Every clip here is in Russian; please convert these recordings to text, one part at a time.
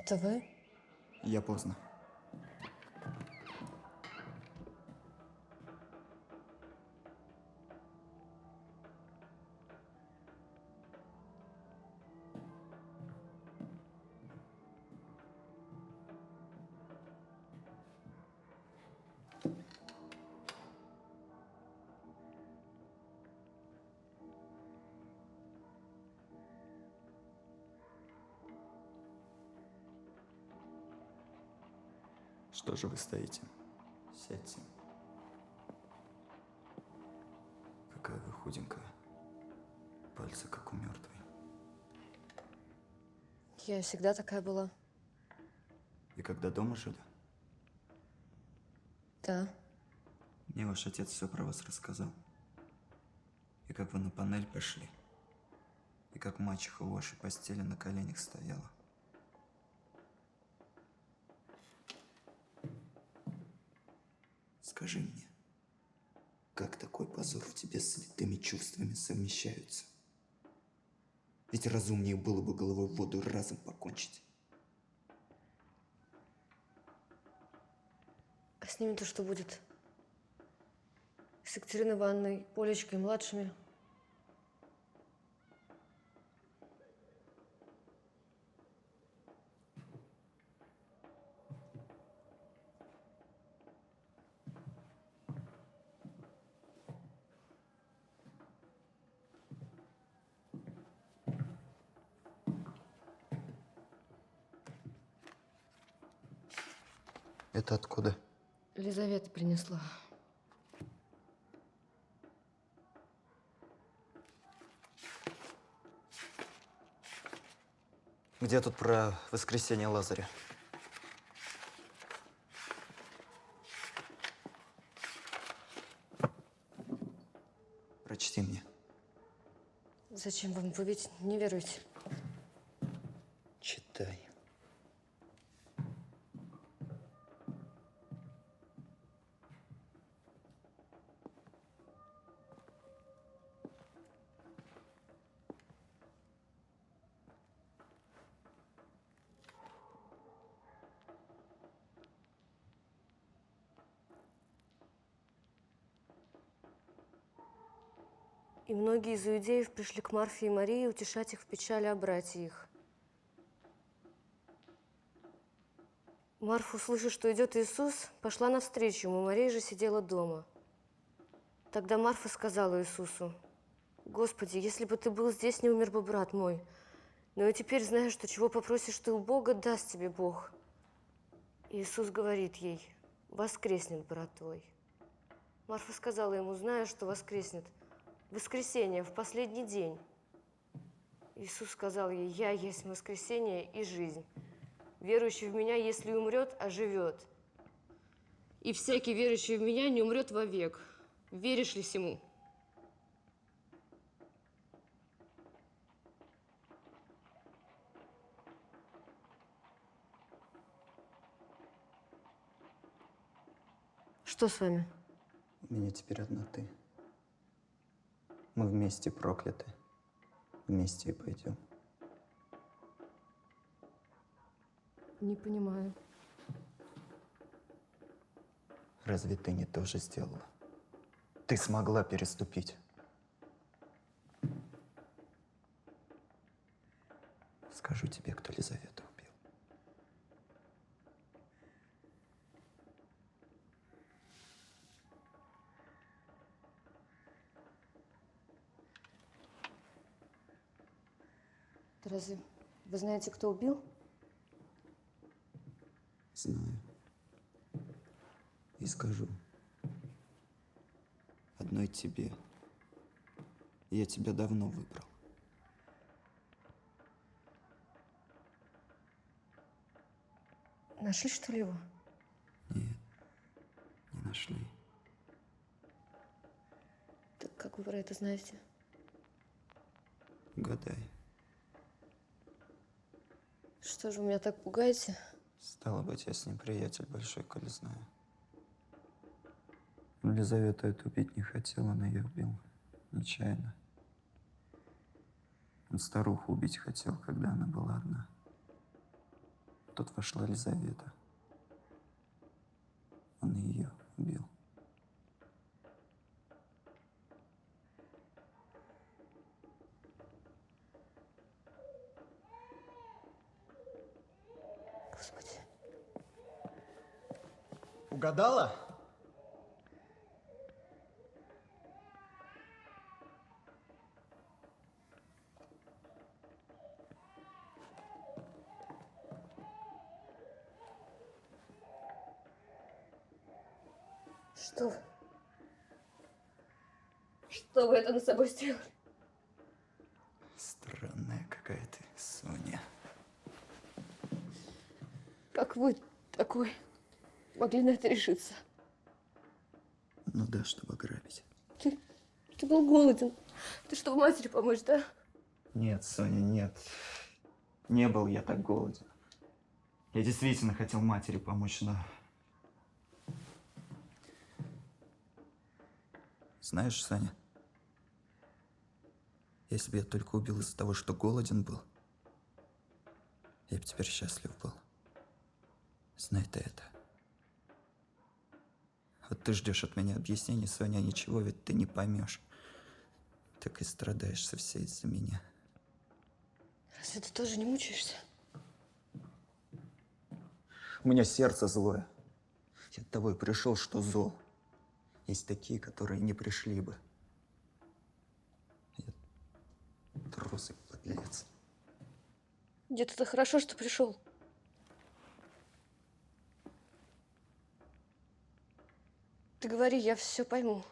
Это вы? Я поздно. Что же вы стоите? Сядьте. Какая вы худенькая. Пальцы как у мертвой. Я всегда такая была. И когда дома жили? Да. Мне ваш отец все про вас рассказал. И как вы на панель пошли. И как мачеха у вашей постели на коленях стояла. Скажи мне, как такой позор в тебе с святыми чувствами совмещаются? Ведь разумнее было бы головой в воду разом покончить. А с ними-то что будет? С Екатериной Ивановной, Полечкой, младшими? Это откуда? Елизавета принесла. Где тут про воскресение Лазаря? Прочти мне. Зачем вам? Вы ведь не веруете. Читай. И многие из иудеев пришли к Марфе и Марии утешать их в печали о брате их. Марфа, услышав, что идет Иисус, пошла навстречу ему, Мария же сидела дома. Тогда Марфа сказала Иисусу: «Господи, если бы ты был здесь, не умер бы брат мой. Но я теперь знаю, что чего попросишь ты у Бога, даст тебе Бог». И Иисус говорит ей: «Воскреснет брат твой». Марфа сказала ему, зная, что воскреснет в воскресенье, в последний день. Иисус сказал ей: «Я есть воскресение и жизнь. Верующий в Меня, если умрет, оживет. И всякий, верующий в Меня, не умрет вовек. Веришь ли сему?» Что с вами? У меня теперь одна ты. Мы вместе прокляты. Вместе и пойдем. Не понимаю. Разве ты не то же сделала? Ты смогла переступить. Скажу тебе, кто Лизавету убил. Разве вы знаете, кто убил? Знаю. И скажу. Одной тебе. Я тебя давно выбрал. Нашли, что ли, его? Нет, не нашли. Так как вы про это знаете? Гадай. Что же вы меня так пугаете? Стало быть, я с ним приятель большой, коли знаю. Он Лизавету эту убить не хотел, он ее убил. Нечаянно. Он старуху убить хотел, когда она была одна. Тут вошла Лизавета. Он ее убил. Господи. Угадала? Что? Что вы это над собой сделали? Странная какая ты, Соня. Как вы такой могли на это решиться? Ну да, чтобы ограбить. Ты был голоден. Ты чтобы матери помочь, да? Нет, Соня, нет. Не был я так голоден. Я действительно хотел матери помочь, но... Знаешь, Соня, если бы я только убил из-за того, что голоден был, я бы теперь счастлив был. Знай ты это. Вот ты ждешь от меня объяснений, Соня, а ничего ведь ты не поймешь. Так и страдаешься все из-за меня. Разве ты тоже не мучаешься? У меня сердце злое. Я от того и пришел, что зол. Есть такие, которые не пришли бы. Я трус и подлец. Дед, это хорошо, что пришел. Ты говори, я все пойму.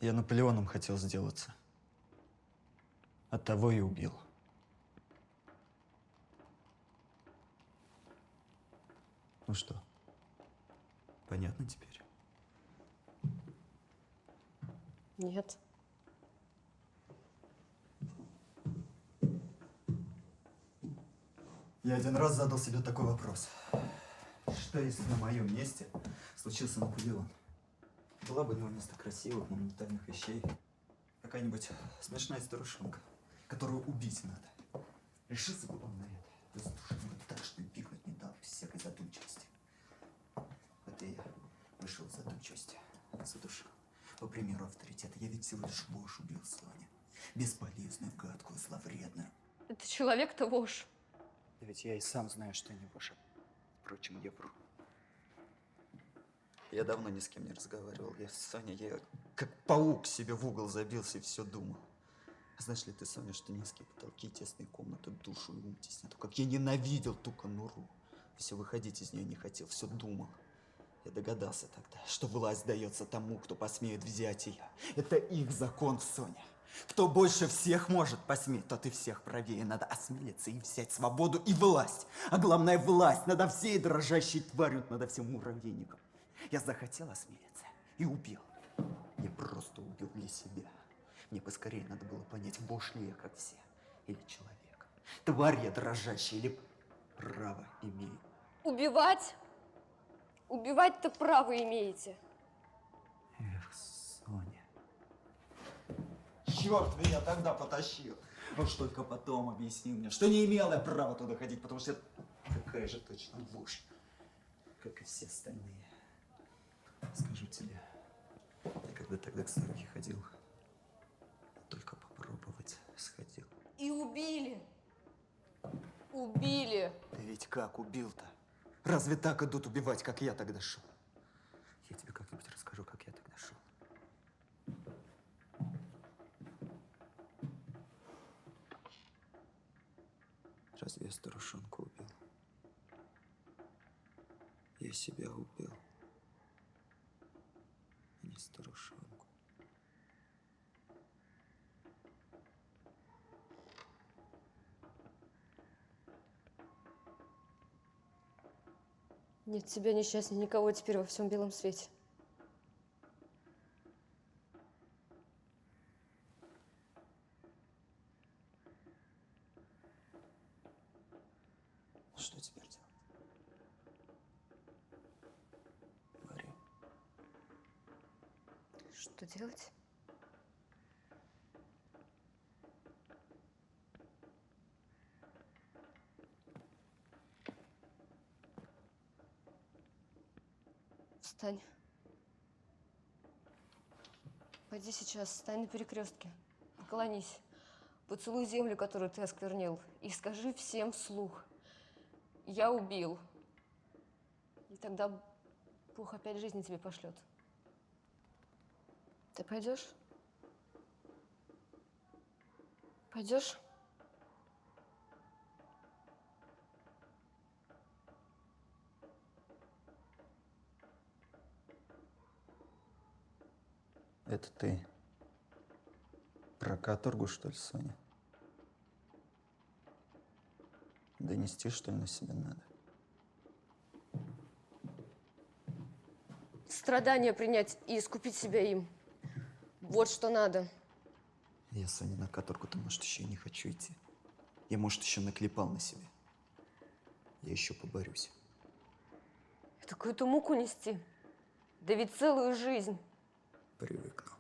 Я Наполеоном хотел сделаться. Оттого и убил. Ну что, понятно теперь? Нет. Я один раз задал себе такой вопрос. Что если на моем месте случился Наполеон? Была бы у него вместо красивых монументальных вещей какая-нибудь смешная старушонка, которую убить надо. Решился бы он на это. Задушил бы так, что и пикнуть не дал, без всякой задумчивости. Вот и я вышел из задумчивости, задушил. По примеру авторитета, я ведь всего лишь вошь убил, Соня. Бесполезную, гадкую, зловредную. Это человек-то вошь. Да ведь я и сам знаю, что не вошь. Впрочем, я вру. Я давно ни с кем не разговаривал. Соня, я как паук себе в угол забился и все думал. Знаешь ли ты, Соня, что низкие потолки, тесные комнаты, душу и ум теснят? Как я ненавидел ту конуру. Все выходить из нее не хотел, все думал. Я догадался тогда, что власть дается тому, кто посмеет взять ее. Это их закон, Соня. Кто больше всех может посметь, тот и всех правее. Надо осмелиться и взять свободу и власть. А главное, власть над всей дрожащей тварью, над всем муравейником. Я захотел осмелиться и убил. Я просто убил для себя. Мне поскорее надо было понять, вошь ли я, как все, или человек. Тварь я дрожащая, или право имею. Убивать? Убивать-то право имеете. Эх, Соня. Черт меня тогда потащил. Уж только потом объяснил мне, что не имел я права туда ходить, потому что я такая же точно вошь, как и все остальные. Скажу тебе, я когда тогда к старухе ходил, только попробовать сходил. И убили. Убили. Ты ведь как убил-то? Разве так идут убивать, как я тогда шел? Я тебе как-нибудь расскажу, как я тогда шел. Разве я старушонку убил? Я себя убил, а не старушонку. Нет тебя несчастней никого теперь во всем белом свете. Что теперь делать? Говори. Что делать? Встань. Пойди сейчас, встань на перекрестке. Поклонись. Поцелуй землю, которую ты осквернил. И скажи всем вслух. Я убил. И тогда Бог опять жизни тебе пошлет. Ты пойдешь? Пойдешь? Это ты про каторгу, что ли, Соня? Донести, что ли, на себя надо? Страдания принять и искупить себя им. Вот что надо. Я, Соня, на каторгу-то, может, еще и не хочу идти. Я, может, еще наклепал на себя. Я еще поборюсь. Такую-то муку нести. Да ведь целую жизнь. Привыкну.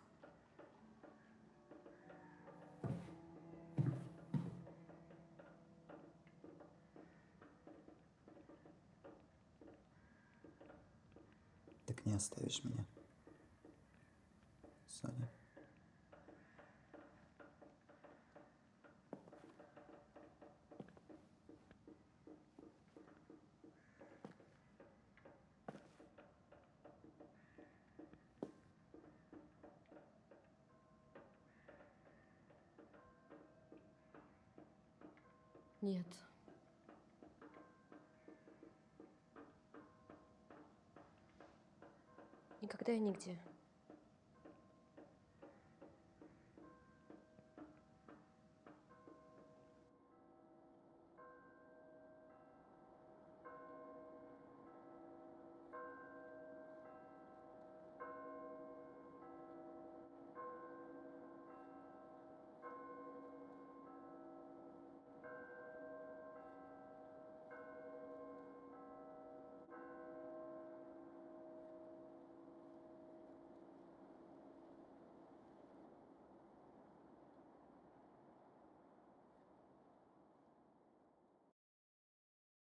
Так не оставишь меня, Соня? Нет. Никогда и нигде.